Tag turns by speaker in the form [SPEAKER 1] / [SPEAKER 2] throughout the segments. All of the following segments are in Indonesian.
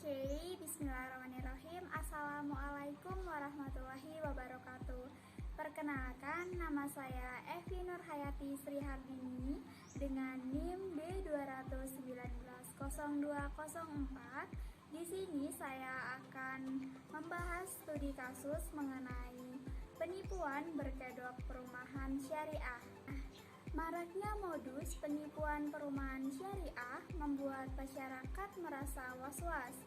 [SPEAKER 1] Oke, bismillahirrahmanirrahim. Assalamualaikum warahmatullahi wabarakatuh. Perkenalkan, nama saya Evi Nurhayati Sri Hardini dengan NIM B2190204. Di sini saya akan membahas studi kasus mengenai penipuan berkedok perumahan syariah. Maraknya modus penipuan perumahan syariah membuat masyarakat merasa was-was.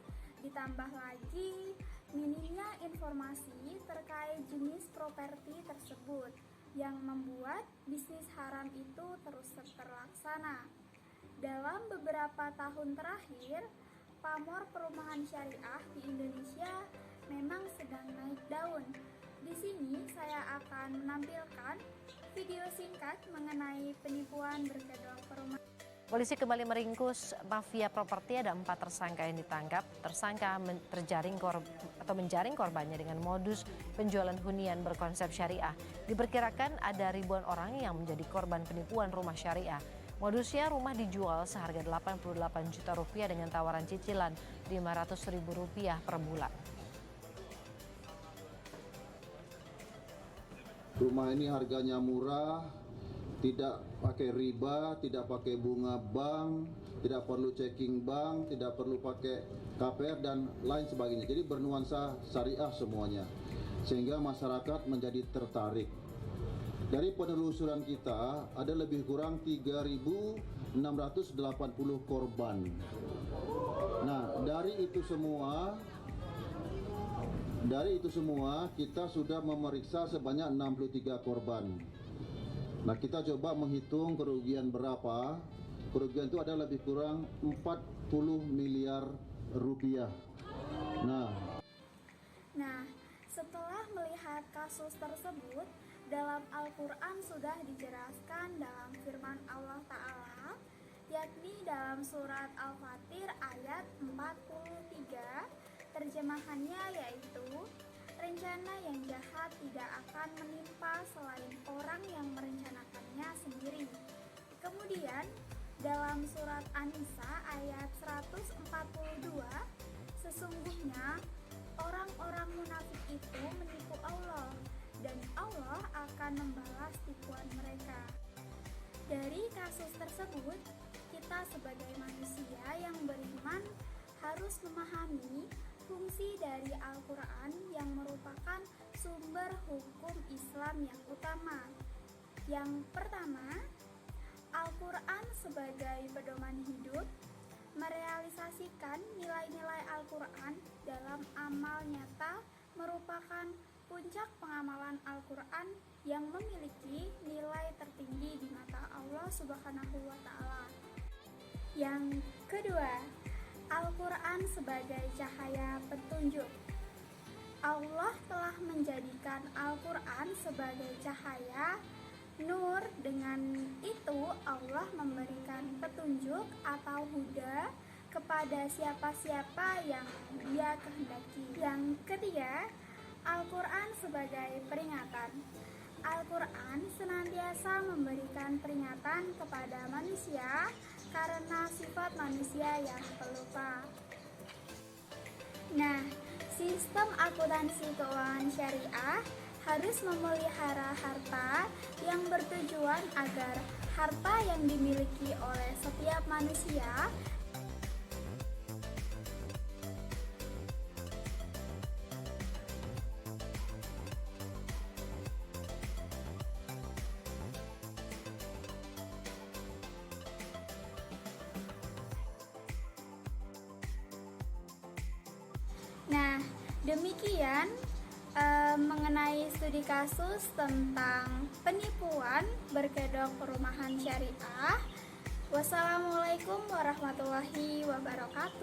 [SPEAKER 1] Ditambah lagi minimnya informasi terkait jenis properti tersebut yang membuat bisnis haram itu terus terlaksana. Dalam beberapa tahun terakhir, pamor perumahan syariah di Indonesia memang sedang naik daun. Di sini saya akan menampilkan video singkat mengenai penipuan berkedok perumahan.
[SPEAKER 2] Polisi kembali meringkus mafia properti. Ada 4 tersangka yang ditangkap. Tersangka menjaring korbannya dengan modus penjualan hunian berkonsep syariah. Diperkirakan ada ribuan orang yang menjadi korban penipuan rumah syariah. Modusnya rumah dijual seharga 88 juta rupiah dengan tawaran cicilan 500 ribu rupiah per bulan.
[SPEAKER 3] Rumah ini harganya murah, tidak pakai riba, tidak pakai bunga bank, tidak perlu checking bank, tidak perlu pakai KPR dan lain sebagainya. Jadi bernuansa syariah semuanya, sehingga masyarakat menjadi tertarik. Dari penelusuran kita ada lebih kurang 3.680 korban. Nah, dari itu semua kita sudah memeriksa sebanyak 63 korban. Nah, kita coba menghitung kerugian berapa. Kerugian itu ada lebih kurang 40 miliar rupiah. Nah,
[SPEAKER 1] setelah melihat kasus tersebut, dalam Al-Quran sudah dijelaskan dalam firman Allah Ta'ala, yakni dalam surat Al-Fatir ayat 43. Terjemahannya yaitu, rencana yang jahat tidak akan menimpa selain orang yang merencanakannya sendiri. Kemudian dalam surat An-Nisa ayat 142, sesungguhnya orang-orang munafik itu menipu Allah dan Allah akan membalas tipuan mereka. Dari kasus tersebut, kita sebagai manusia yang beriman harus memahami fungsi dari Al-Quran yang merupakan sumber hukum Islam yang utama. Yang pertama, Al-Quran sebagai pedoman hidup merealisasikan nilai-nilai Al-Quran dalam amal nyata merupakan puncak pengamalan Al-Quran yang memiliki nilai tertinggi di mata Allah Subhanahu wa Ta'ala. Yang kedua, Al-Quran sebagai cahaya petunjuk. Allah telah menjadikan Al-Quran sebagai cahaya nur. Dengan itu Allah memberikan petunjuk atau huda kepada siapa-siapa yang Dia kehendaki. Yang ketiga, Al-Quran sebagai peringatan. Al-Quran senantiasa memberikan peringatan kepada manusia karena sifat manusia yang pelupa. Nah, sistem akuntansi keuangan syariah harus memelihara harta yang bertujuan agar harta yang dimiliki oleh setiap manusia demikian mengenai studi kasus tentang penipuan berkedok perumahan syariah. Wassalamualaikum warahmatullahi wabarakatuh.